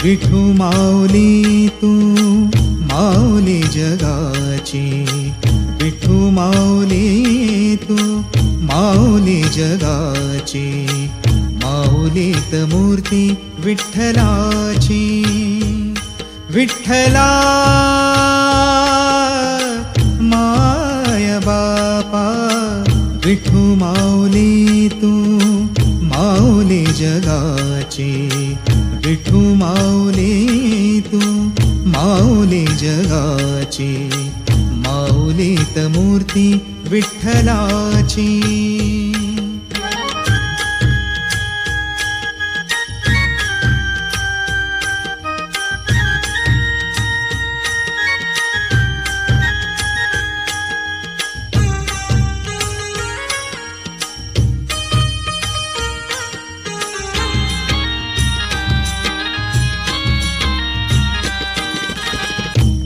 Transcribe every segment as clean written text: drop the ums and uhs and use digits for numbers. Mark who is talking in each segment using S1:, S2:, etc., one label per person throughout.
S1: विठू माऊली तू माऊली जगाची, विठू माऊली तू माऊली जगाची, माऊलीत मूर्ती विठ्ठलाची. विठ्ठला माय बापा, विठू माऊली तू माऊली जगाची, विठू माऊली तू माऊली जगाची, माऊलीत मूर्ती विठ्ठलाची.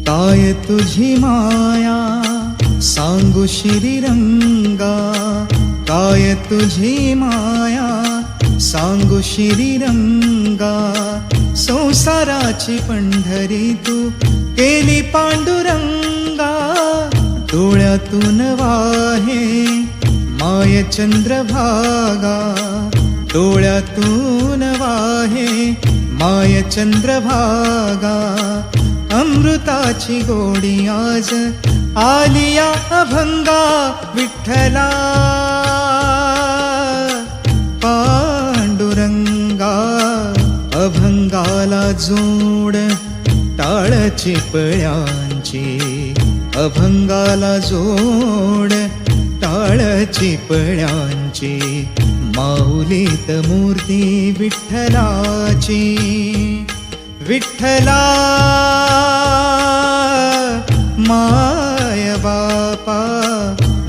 S1: काय तुझी माया सांगू श्रीरंगा, काय तुझी माया सांगू श्रीरंगा. संसाराची पंढरी तू केली पांडुरंगा, डोळ्यातून वाहे माय चंद्रभागा, डोळ्यातून वाहे माय चंद्रभागा. अमृताची गोडी आज आलिया अभंगा, विठ्ठला पांडुरंगा. अभंगाला जोड टाळ चिपळ्यांची, अभंगाला जोड टाळ चिपळ्यांची, माऊलीत मूर्ती विठ्ठलाची. विठ्ठला माय बापा,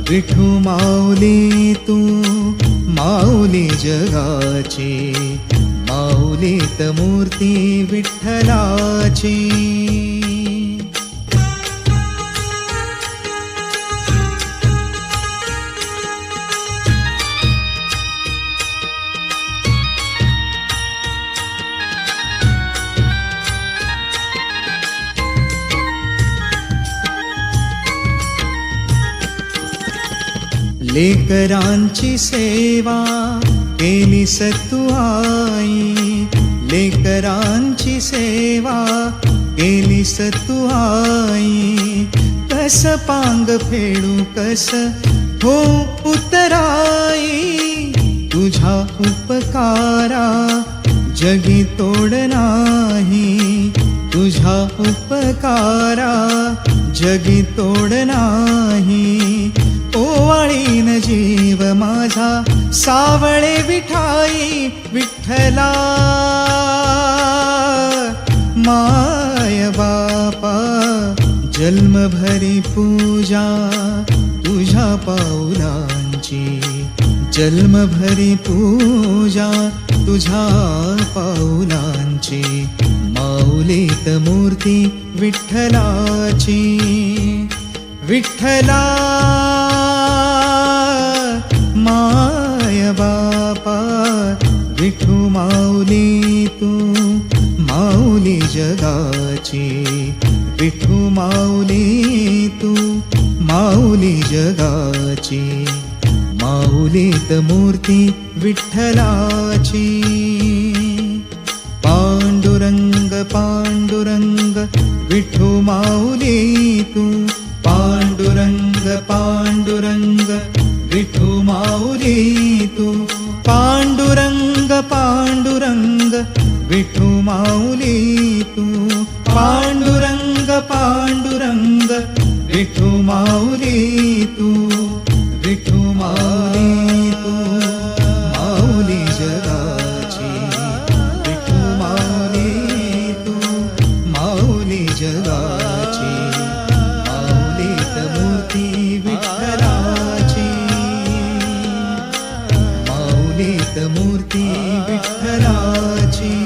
S1: विठू माऊली तू माऊली जगाची, माऊलीत मूर्ती विठ्ठलाची. लेकरांची सेवा केली सतू आई, लेकरांची सेवा केली सतू आई. कस पांग फेडू कस हो उतराई, तुझा उपकारा जगी तोड नाही, तुझा उपकारा जगी तोड नाही. ओवाळीन जीव माझा सावळे विठाई, विठ्ठला माय बापा. जन्मभरी पूजा तुझ्या पाऊलांची, जन्मभरी पूजा तुझ्या पाऊलांची, माऊलीत मूर्ती विठ्ठलाची. विठ्ठला माय बापा, विठू माऊली तू माऊली जगाची, विठू माऊली तू माऊली जगाची, माऊलीत मूर्ती विठ्ठलाची. पांडुरंग पांडुरंग विठू माऊली तू, पांडुरंग पांडुरंग विठू माऊली तू, पांडुरंग पांडुरंग विठू माऊली तू, पांडुरंग पांडुरंग विठू माऊली तू. विठू माऊली तू माऊली जगाची, विठू माऊली तू माऊली जगाची, माऊलीत मूर्ती विठ्ठलाची, माऊलीत मूर्ती विठ्ठलाची.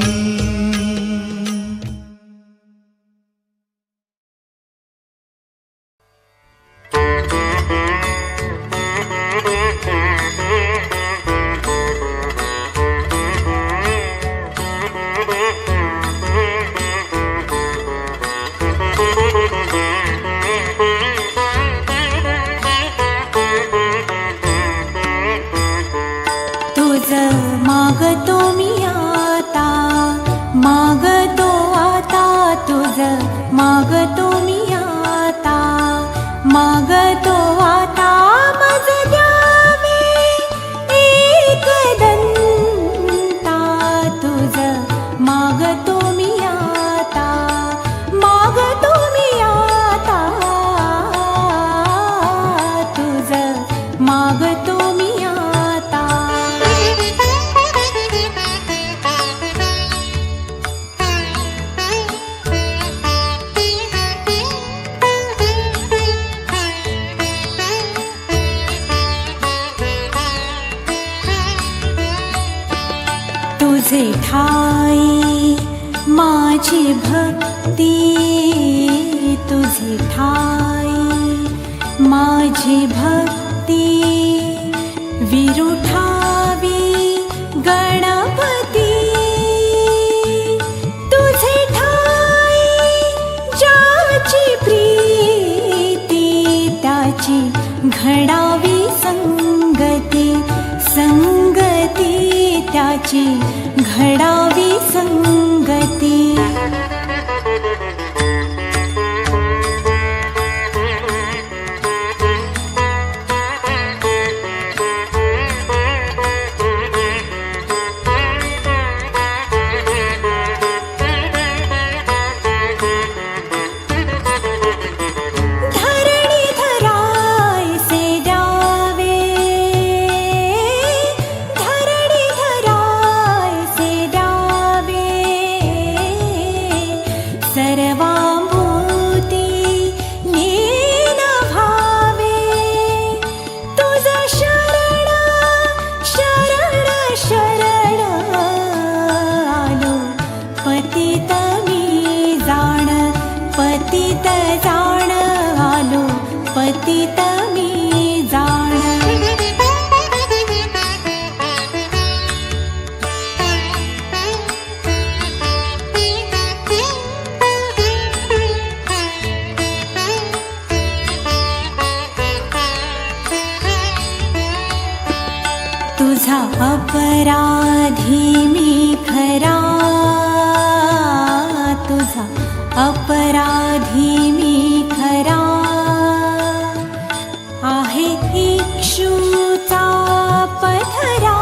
S2: मागतो आता तुझ मागतो मी आता, मागतो आता मज द्यावे एकदंता तुझ मागतो मी आता, मागतो मी आता तुझ मागतो मी आता. तुझे ठाई माझी भक्ती, तुझे ठाई माझी भक्ती, विरुठावी गणपती. तुझे ठाई ज्याची प्रीती, त्याची घडावी संगती, संगती त्याची घडावी संगती. पतित जाण आलो, पतित मी जाण. तुझा अपराधी मी खरा, तुझा अपराधी मी खरा. आहे इक्षुचा पथरा,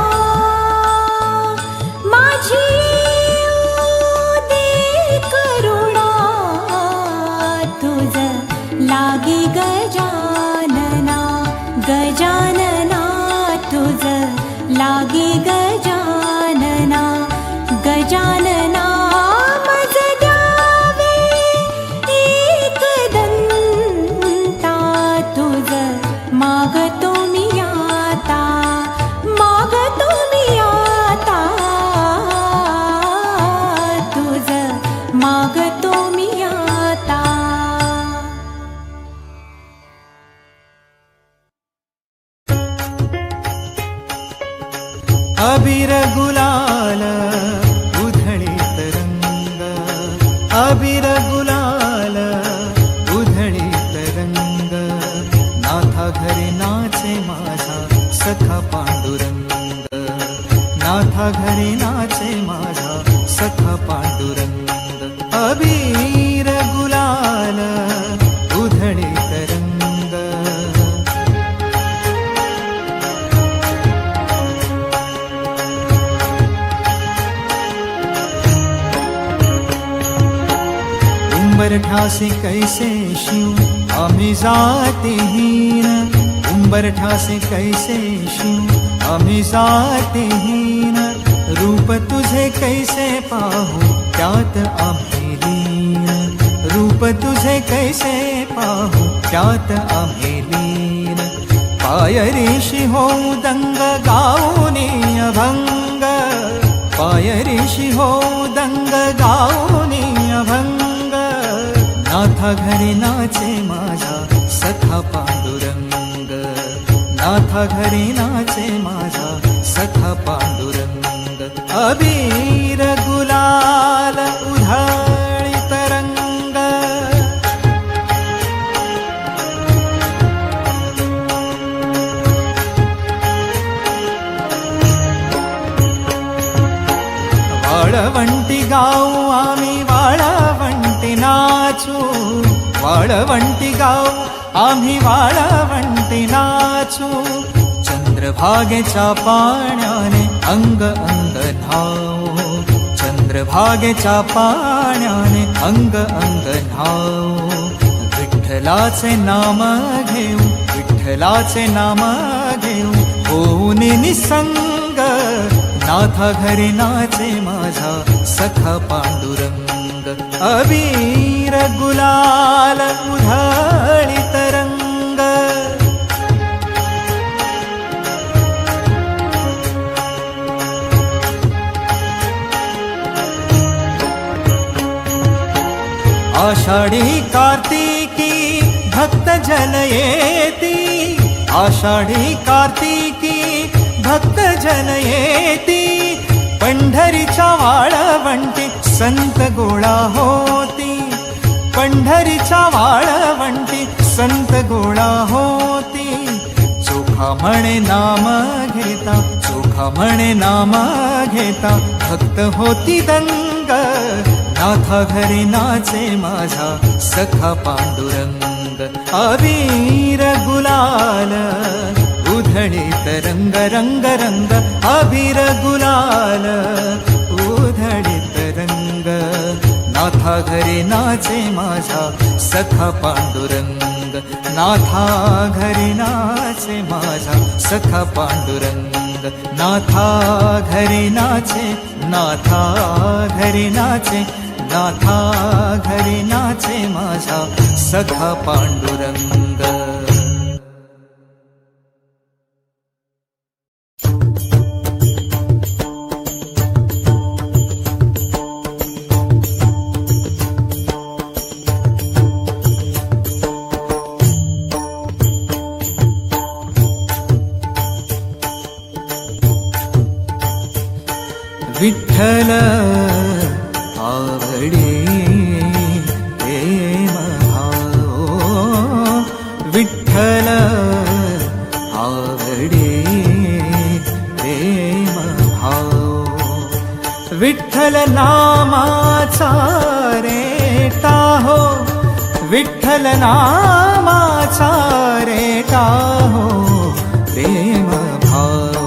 S2: माझी दे करुणा. तुझ लागे गजानना, गजानना तुझ लागे गजानना, गजानना. मज द्यावे एकदंता तुझ मागतो मी आता, मागतो मी आता तुझ मागतो मी आता.
S1: अबीर गुलाल उधळीत रंग, अबीर गुलाल उधळीत रंग. नाथा घरी नाचे माझा सखा पांडुरंग, नाथा घरी नाचे माझा सखा पांडुरंग. अबीर गुलाल उधळीत रंग. उंबरठ्यासे कैसे शिव आम्ही जातीहीन, उंबरठ्यासे कैसे शिव आम्ही जातीहीन. रूप तुझे कैसे पाहू त्यात आम्ही लीन, रूप तुझे कैसे पाहू त्यात आम्ही लीन. पायरीशी होऊ दंग गाऊनी अभंग, पायरीशी होऊ दंग गाऊनी अभंग. नाथा घरी नाचे माझा सखा पांडुरंग, नाथा घरी नाचे माझा सखा पांडुरंग. अबीर गुलाल उधळीत रंग. वाळवंटी गाऊ वाळवंटी गाऊ आम्ही वाळवंटी नाचू चंद्रभागेच्या पाण्याने अंग अंग न्हाऊ चंद्रभागेच्या पाण्याने अंग अंग न्हाऊ विठ्ठलाचे नाम घेऊ विठ्ठलाचे नाम घेऊ होऊन निसंग नाथा घरी नाचे माझा सखा पांडुरंग अबीर गुलाल उधळीत रंग आषाढी कार्तिकी भक्त जन येती आषाढी कार्तिकी भक्त जन येती पंढरीच्या वाळवंटी संत गोळा होती पंढरीच्या वाळवंटी संत गोळा होती चोखा म्हणे नाम घेता चोखा म्हणे नाम घेता भक्त होती दंग नाथा घरी नाचे माझा सखा पांडुरंग अबीर गुलाल उधळीत रंग रंग रंग अबीर गुलाल उधळीत रंग नाथा घरी नाचे माझा सखा पांडुरंग नाथा घरी नाचे माझा सखा पांडुरंग नाथा घरी नाचे नाथा घरी नाचे नाथा घरी नाचे माझा सखा पांडुरंग विठ्ठल आवडे प्रेम भाव विठ्ठल आवडे प्रेम भाव विठ्ठल नामाचा रेटा हो विठ्ठल नामाचा रेटा हो प्रेम भाव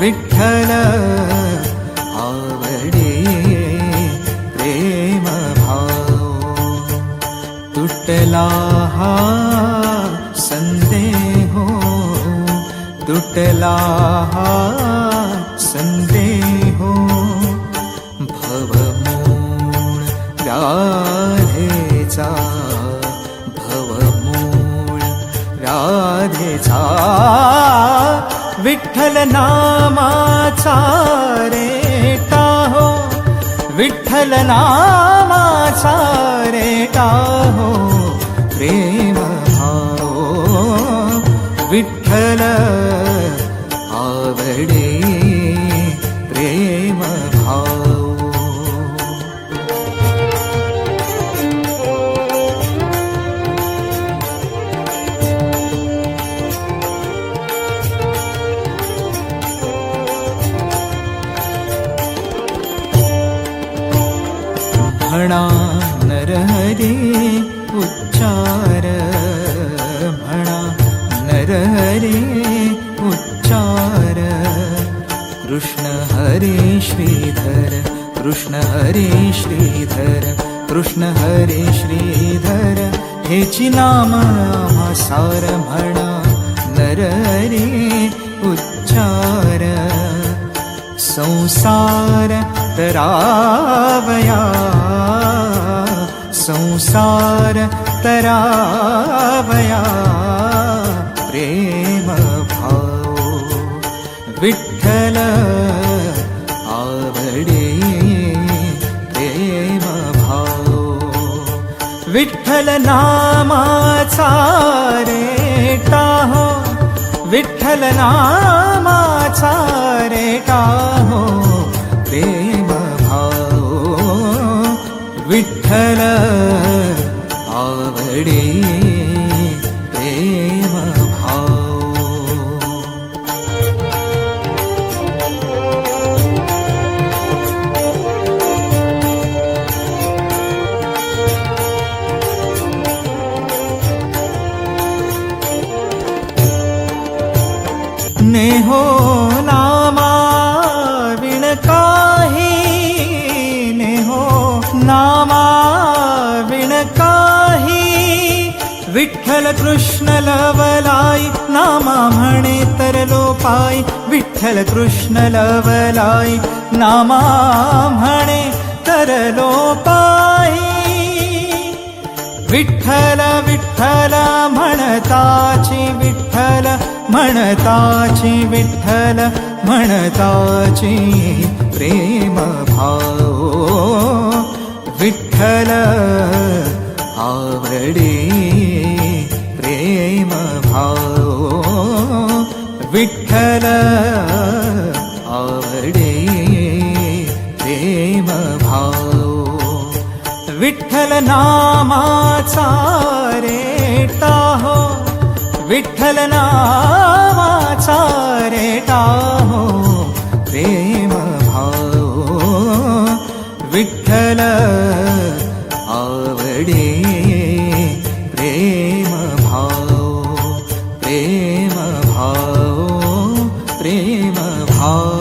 S1: विठ्ठल आवडे प्रेम भाव तुटला हा संदेहो तुटला हा संदेहो भवमूळ राधेचा भवमूळ राधेचा विठ्ठल नामाचा रेटा हो विठ्ठल नामाचा रेटा हो प्रेम भाव विठ्ठल आवडे प्रेम भाव म्हणा नरहरी उच्चार म्हणा नरहरी उच्चार कृष्ण हरे श्रीधर कृष्ण हरे श्रीधर कृष्ण हरे श्रीधर हेची नाम सार म्हणा नरहरी उच्चार संसार तरावया संसार तरावया प्रेम भाव विठ्ठल आवडे प्रेम भाव विठ्ठल नामाचा रेटा हो विठ्ठल नामाचा रेटा हो प्रेम भाव विठ्ठल आवडे प्रेम भाव नामा विण काही विठ्ठल कृष्ण लवलाई नामा म्हणे तरलो पाय विठ्ठल कृष्ण लवलाई नामा म्हणे तरलो पाय विठ्ठल विठ्ठल म्हणताची विठ्ठल म्हणताची विठ्ठल म्हणताची प्रेम भाव विठ्ठल आवडे प्रेम भाव विठ्ठल आवडे प्रेम भाव विठ्ठल नामाचा रेटा हो विठ्ठल नामाचा रेटा हो प्रेम भाव विठ्ठल आवडे प्रेम भाव प्रेम भाव प्रेम भाव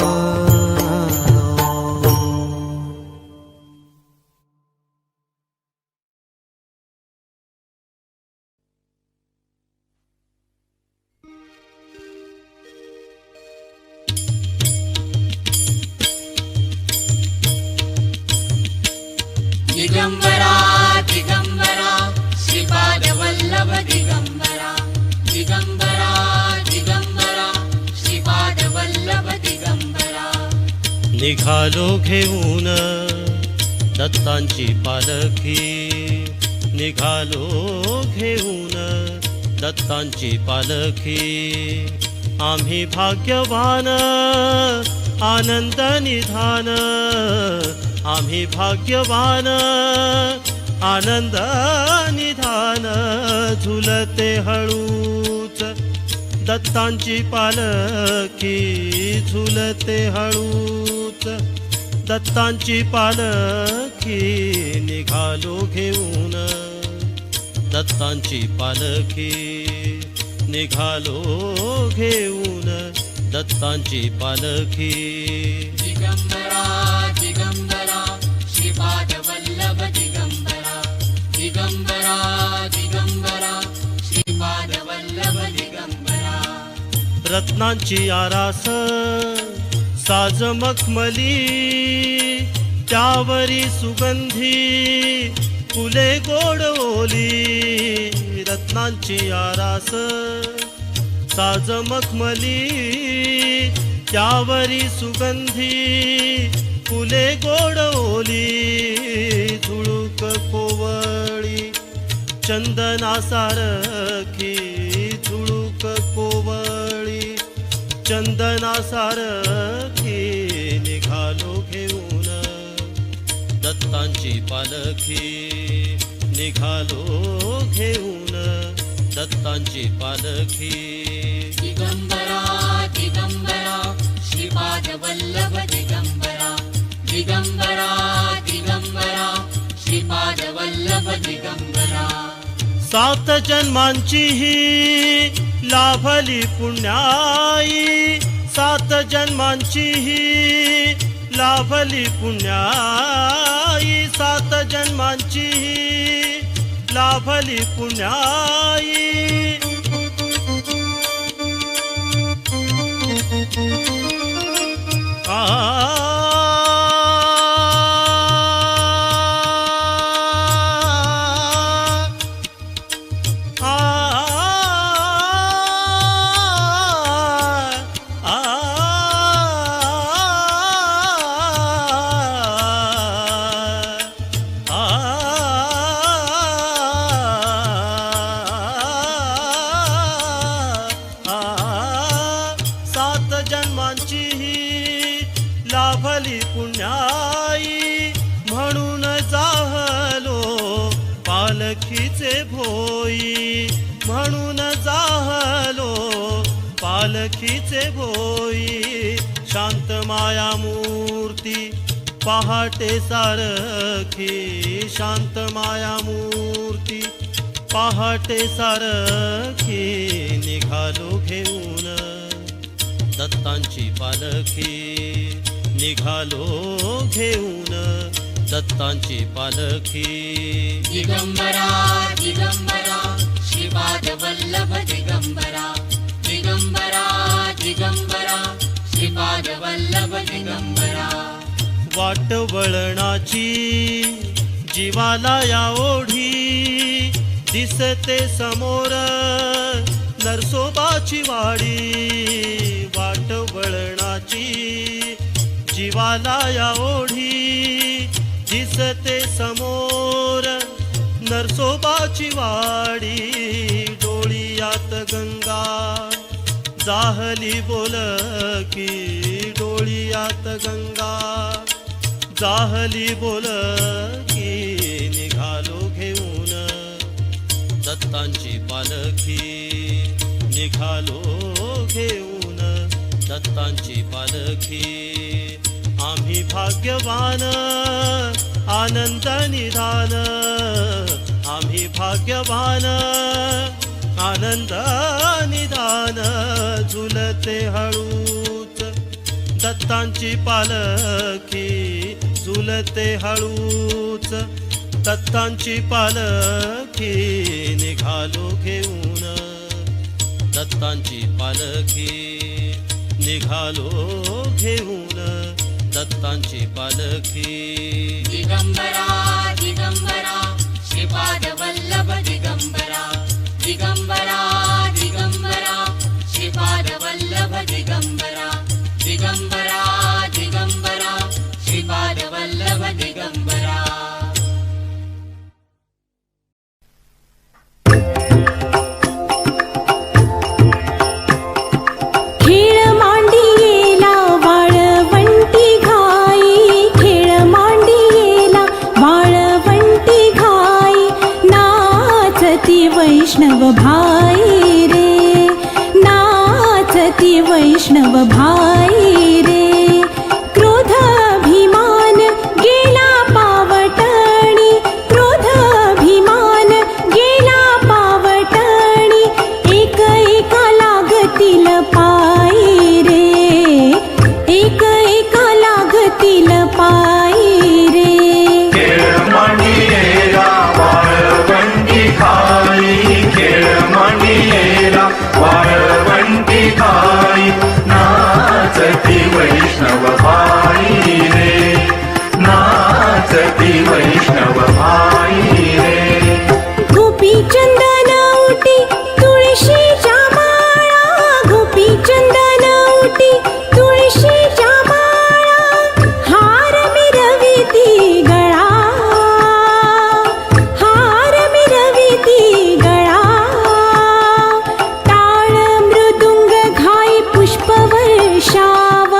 S3: दिगंबरा दिगंबरा श्रीपाद वल्लभ दिगंबरा दिगंबरा दिगंबरा श्रीपाद वल्लभ दिगंबरा
S4: निघालो घेऊन दत्तांची पालखी निघालो घेऊन दत्तांची पालखी आम्ही भाग्यवान आनंद निधान आम्ही भाग्यवान आनंद निधान झुलते हळूच दत्तांची पालखी झुलते हळूच दत्तांची पालखी निघालो घेऊन दत्तांची पालखी निघालो घेऊन दत्तांची पालखी
S3: दिगंबरा दिगंबरा श्रीपाद वल्लभ दिगंबरा दिगंबरा दिगंबरा श्रीपाद वल्लभ दिगंबरा
S4: रत्नांची आरास साज मखमली त्यावरी सुगंधी फुले गोड ओली रत्नांची आरास साज मखमली त्यावरी सुगंधी फुले गोड ओली झुळूक कोवळी चंदनासारखी झुळूक कोवळी चंदनासारखी निघालो घेऊन दत्तांची पालखी निघालो घेऊन दत्तांची पालखी
S3: दिगंबरा दिगंबरा श्रीपाद वल्लभ दिगंबरा दिगंबरा दिगंबरा श्रीपाद वल्लभ दिगंबरा
S4: सात जन्मांची ही लाभली पुण्याई सात जन्मांची ही लाभली पुण्याई सात जन्मांची ही लाभली पुण्याई लाभली पुण्याई म्हणून जाहलो पालखीचे भोई म्हणून जाहलो पालखीचे भोई शांत माया मूर्ती पहाटे सारखी शांत माया मूर्ती पहाटे सारखी निघालो घेऊन दत्तांची पालखी निघालो घेऊन दत्त दत्तांची पालखी
S3: दिगंबरा दिगंबरा श्रीपाद वल्लभ दिगंबरा दिगंबरा दिगंबरा श्रीपाद वल्लभ दिगंबरा
S4: वाट वळणाची जीवाला या ओढी दिसते समोर नरसोबाची वाडी वाट वळणाची जीवाला या ओढी दिसते समोर नरसोबाची वाडी डोळियात गंगा जाहली बोलकी डोळियात गंगा जाहली बोलकी निघालो घेऊन दत्तांची पालखी निघालो घेऊन दत्तांची पालखी आम्ही भाग्यवान आनंद निधान आम्ही भाग्यवान आनंद निधान झुलते हळूच दत्तांची पालखी झुलते हळूच दत्तांची पालखी निघालो घेऊन दत्तांची पालखी निघालो घेऊन दत्तांची पालखी
S3: दिगंबरा दिगंबरा श्रीपाद वल्लभ दिगंबरा दिगंबरा दिगंबरा श्रीपाद वल्लभ दिगंबरा दिगंबरा दिगंबरा श्रीपाद वल्लभ दिगंबरा
S2: वैष्णव भाई रे नाचती वैष्णव भाई रे क्रोध अभिमान गेला पावटणी क्रोध अभिमान गेला पावटणी एक एका लागतील पायी रे एक एका लागतील पायी रे
S5: नाचती वैष्णव भाई रे नाचती वैष्णव भाई रे
S2: गोपी चंदन उटी तुळशीच्या माळा गोपी चंदन उटी तुळशीच्या माळा हार मिरविती गळा हार मिरविती गळा टाळ मृदुंग घाई पुष्पवर्षाव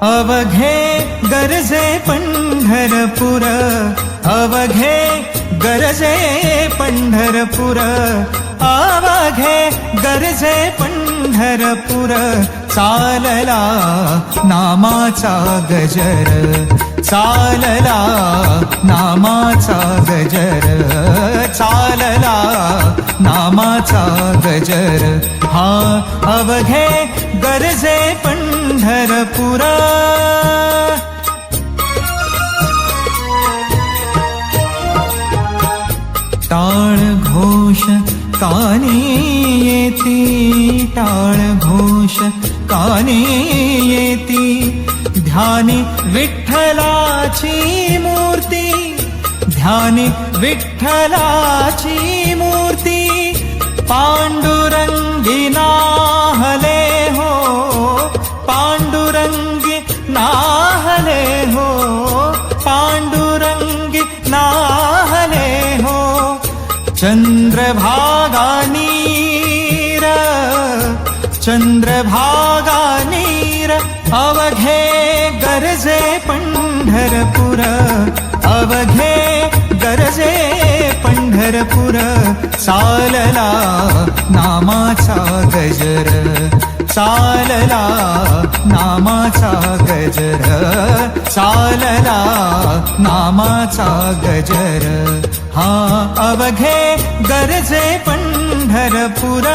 S1: अवघे गरजे पंढरपुर, अवघे गरजे पंढरपुर, अवघे गरजे पंढरपुर, चालला नामाचा गजर, चालला नामाचा गजर, चालला नामाचा गजर, हा अवघे गरजे पंढरपुर. टाळ घोष कानी येती, टाळ घोष कानी येती, ध्यानी विठ्ठलाची मूर्ती, ध्यानी विठ्ठलाची मूर्ती, पांडुरंगी नाहले हो, पांडुरंगी नाहले हो, पांडुरंगी नाहले हो. चंद्रभागा नीर, चंद्रभागा नीर, अवघे गरजे पंढरपुर, अवघे गरजे पंढरपुर, चालला नामाचा गजर, चालला नामाचा गजर, चालला नामाचा गजर, हा अवघे गरजे पंढरपुर.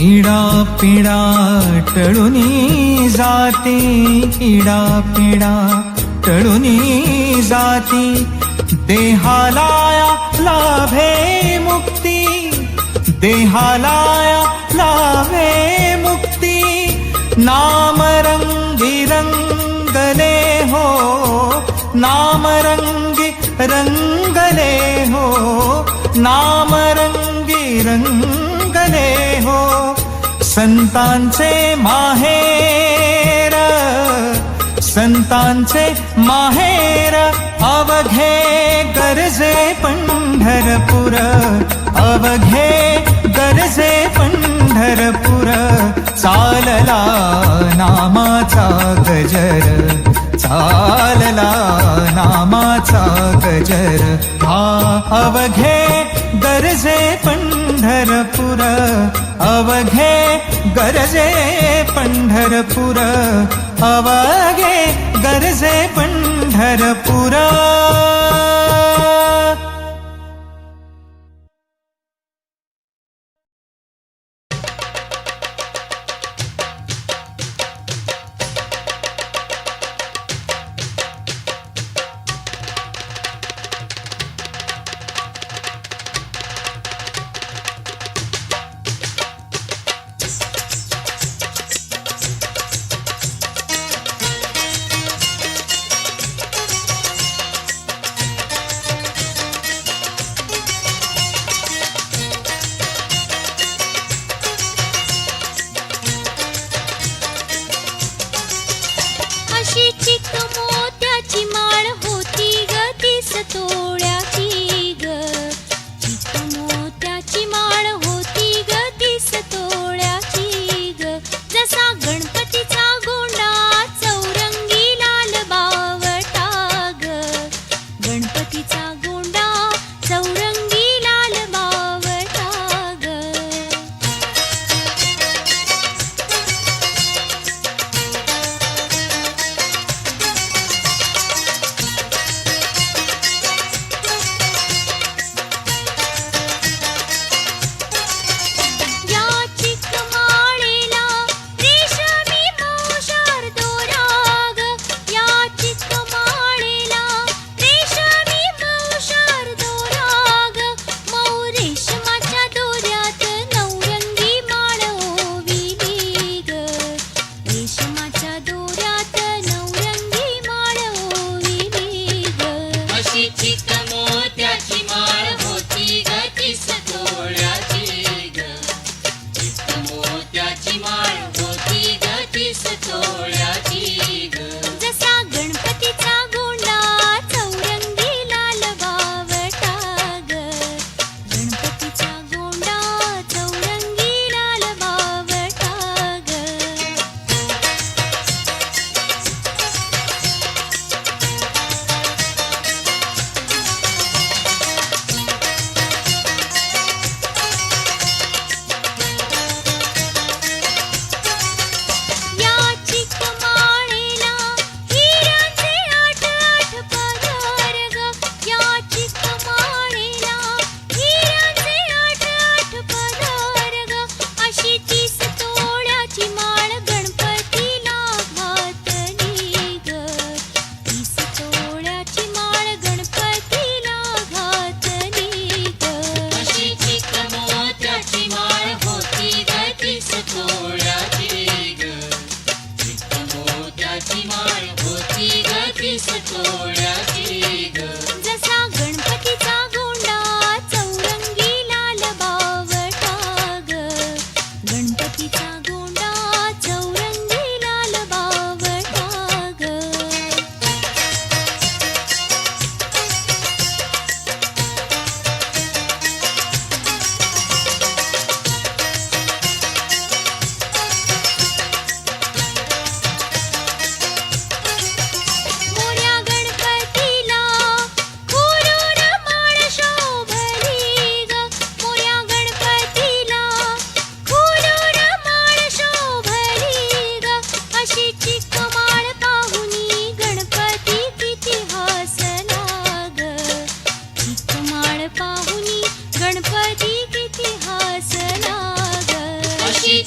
S1: इडा पिडा टळुनी जाती, इडा पिडा टळुनी जाती, देहालाया लाभे मुक्ती, देहालाया लाभे मुक्ती, नामरंगी रंगले हो, नामरंगी रंगले हो, नामरंगी रंगले हो. संतांचे माहेर, संतांचे माहेर, अवघे गरजे पंढरपुर, अवघे गरजे पंढरपुर, चालला नामाचा गजर, चालला नामाचा गजर, हा अवघे गरजे पंढरपुर, अवघे गरजे पंढरपुर, अवघे गरजे पंढरपुर.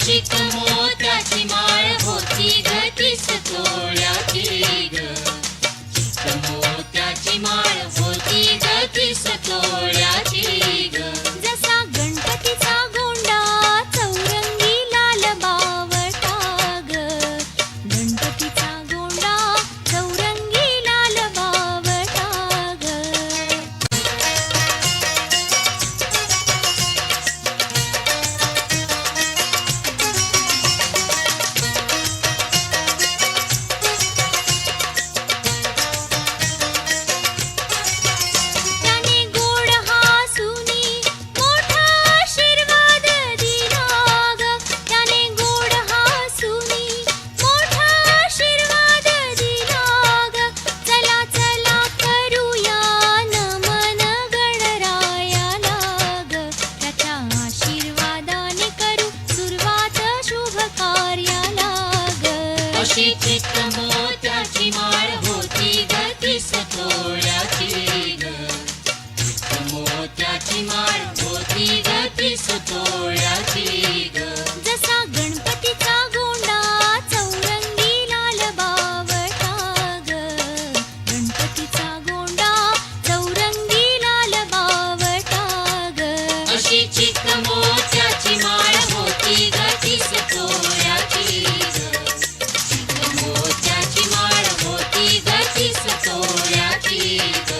S3: अशीच मोत्याची माळ होती ग तीस तोळ्याची ग. मोत्याची माळ होती ग तीस तोळ्याची ग.
S2: जसा गणपतीचा गोंडा चौरंगी लाल बावटा ग. गणपतीचा गोंडा चौरंगी लाल बावटा ग. त्याने गोड हासुनी मोठा आशीर्वाद दिला ग. त्याने गोड हासुनी मोठा आशीर्वाद दिला ग. चला चला करूया नमन गणरायाला ग. त्याच्या आशीर्वादाने करू सुरुवात शुभ कार्याला ग.
S3: अशी चित मोत्याची माळ होती ग तीस तोळ्याची ग. मोत्याची माळ होती ग तीस तोळ्याची ग.
S2: जसा गणपतीचा गोंडा चौरंगी लाल बावटा ग. गणपतीचा गोंडा चौरंगी लाल बावटा ग.
S3: अशी चित मोत्याची माळ होती ग तीस तोळ्याची ग. मोत्याची माळ होती ग तीस तोळ्याची ग.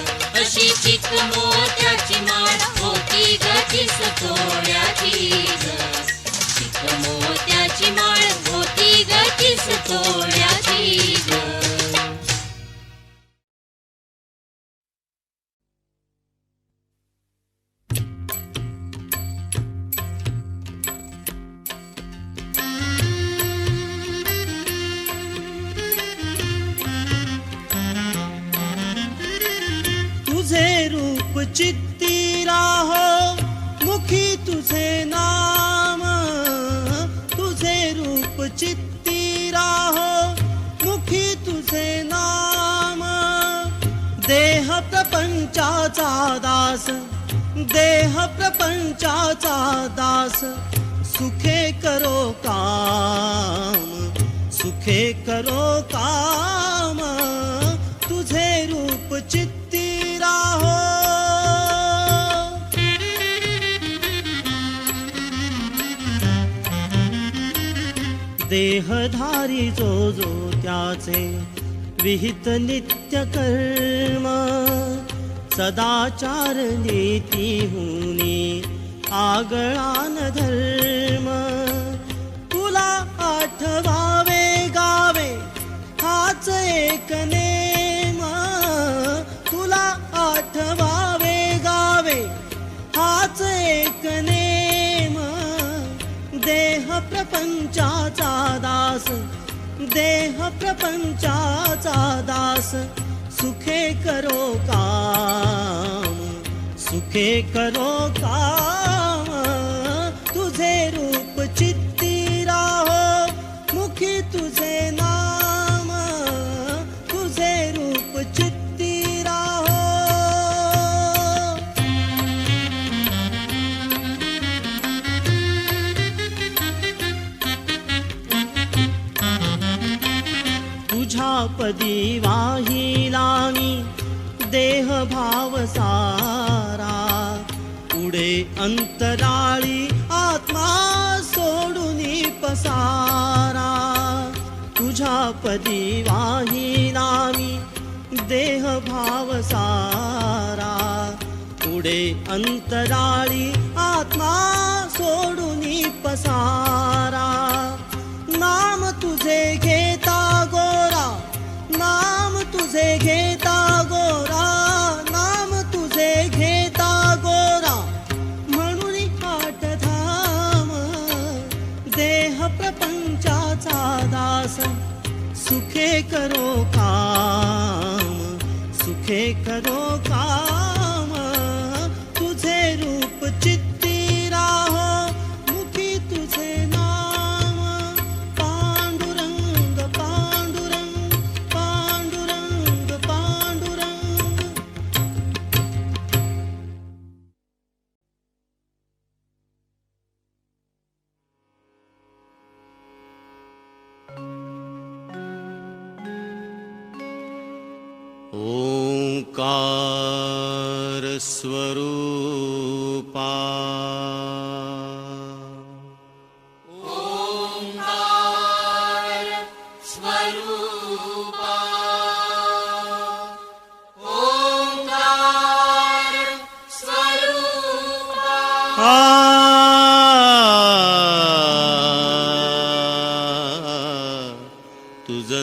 S3: अशी चित मोत्याची माळ होती ग तीस तोळ्याची ग. मोत्याची माळ होती ग तीस तोळ्याची ग.
S4: तुझे रूप चित्ती राहो मुखी तुझे नाम. तुझे रूप चित्ती राहो मुखी तुझे नाम. देह प्रपंचाचा दास देह प्रपंचाचा दास. सुखे करो काम सुखे करो काम. तुझे रूप चित्ती राहो. देहधारी जो जो त्याचे विहित नित्य कर्म. सदाचार नीती हुनी आगळान धर्म. तुला आठवावे गावे हाच एक नेम. तुला आठवावे गावे हाच एक नेम. देह प्रपंचाचा दास देह प्रपंचाचा दास. सुखे करो काम सुखे करो काम. तुझे रूप चित्ती राहो मुखी तुझे नाम. तुझे रूप चित्ती राहो. तुझ्या पदी वाहिलानी देह भाव सारा. पुढे अंतराळी आत्मा सोडूनी पसारा. तुझ्या पदी वाहिलानी देह भाव सारा. पुढे अंतराळी आत्मा सोडूनी पसारा. नाम तुझे घेता गोरा नाम तुझे घेता गोरा. नाम तुझे घेता गोरा म्हणून आठ धाम. देह प्रपंचाचा दास. सुखे करो काम सुखे करो काम. तुझे रूप चित्ती राहो मुखी तुझे नाम. पांडुरंग पांडुरंग पांडुरंग पांडुरंग.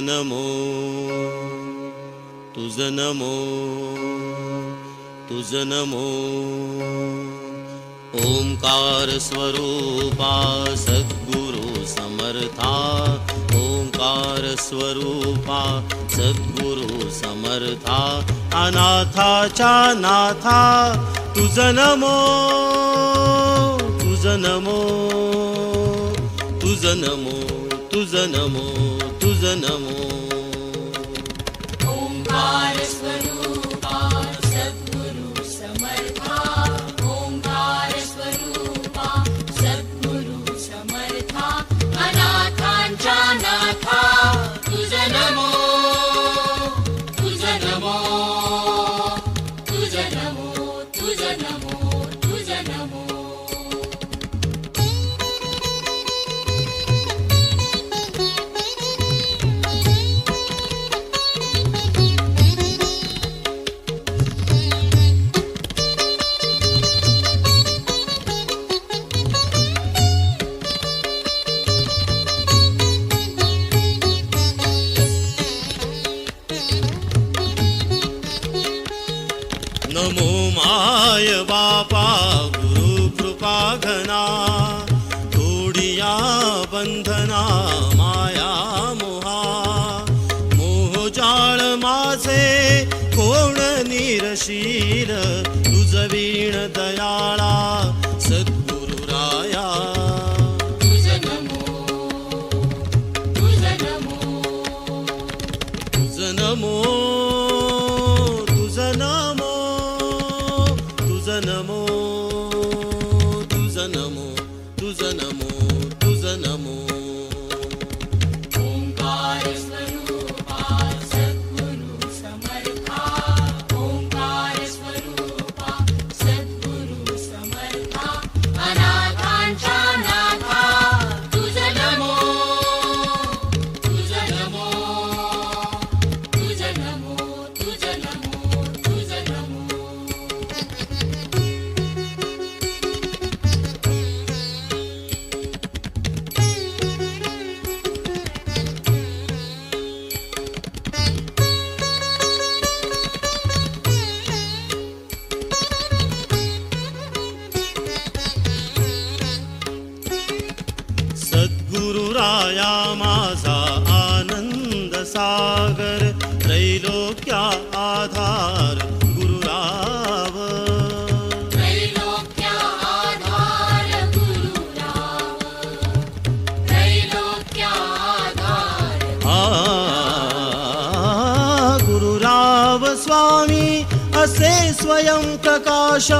S4: नमो तुझ नमो तुझ नमो ओंकार स्वरूपा सद्गुरु समर्था ओंकार स्वरूपा सद्गुरु समर्था अनाथाच्या नाथा तुझ नमो तुझ नमो तुझ नमो तुझ नमो तुझ नमो
S3: ओंकार स्वरूपा सद्गुरु समर्था ओंकार स्वरूपा सद्गुरु समर्था अनाथांच्या नाथा तुझ नमो तुझ नमो तुझ नमो तुझ नमो तुझ नमो
S4: नमो माय बापा गुरु कृपा घना तोडिया बंधना माया मोहा मोहजाळ माझे कोण निरशील तुझ वीण दयाळा सद्गुरु राया
S3: तुझ नमो तुझ नमो
S4: तुझ नमो तुझ नमो तुझ नमो तुझ नमो तुझ नमो तुझ नमो
S3: ओंकार स्वरूपा सद्गुरु समर्था ओंकार स्वरूपा सद्गुरु समर्था अनाथांच्या नाथा तुझ नमो तुझ नमो तुझ नमो तुझ नमो तुझ नमो
S4: सद्गुरु राया माझा आनंद सागर त्रैलोक्या आधार गुरुराव
S3: त्रैलोक्या आधार गुरुराव त्रैलोक्या आधार
S4: गुरुराव स्वामी असे स्वयं प्रकाश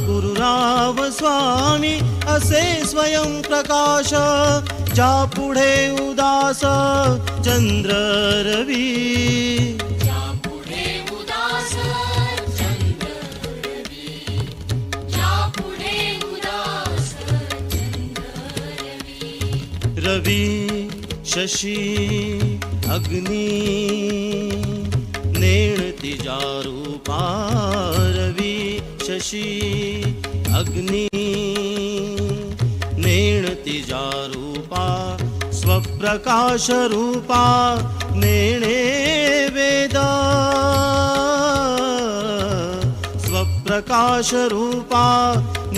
S4: गुरुराव स्वामी असे स्वयं प्रकाश ज्या पुढे उदास चंद्र रवी
S3: ज्या पुढे उदास चंद्र रवी ज्या पुढे उदास चंद्र रवी
S4: रवी शशी अग्नी नेण तिजा रूपा रवी शशी अग्नी नेण तिजा रूपा स्वप्रकाश रूपा नेणे वेद स्वप्रकाश रूपा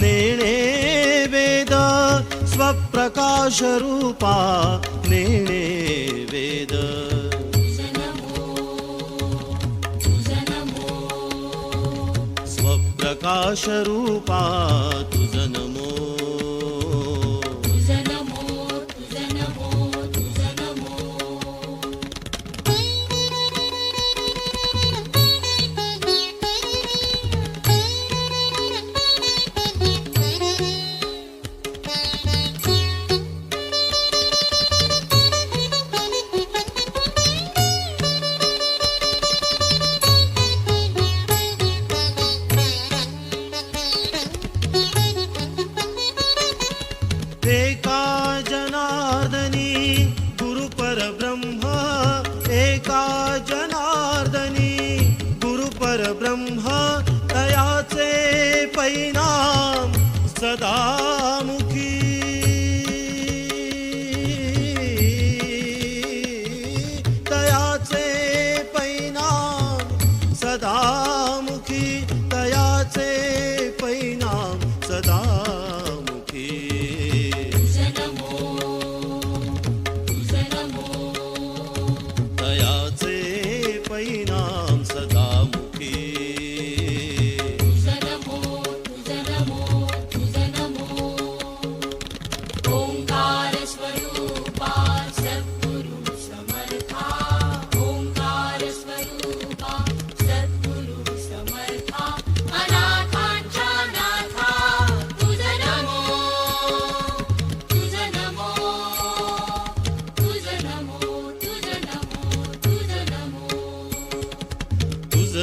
S4: नेणे वेद स्वप्रकाश रूपा नेणे वेद
S3: तुझ नमो तुझ नमो
S4: स्वप्रकाश रूपा तुझ नमो
S3: तुझ नमो तुझ नमो तुझ नमो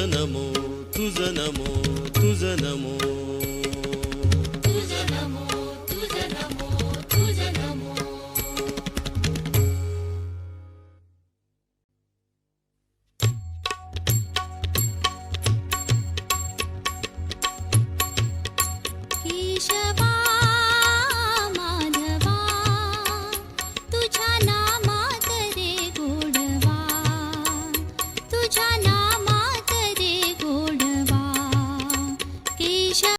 S4: तुझ नमो तुझ नमो तुझ नमो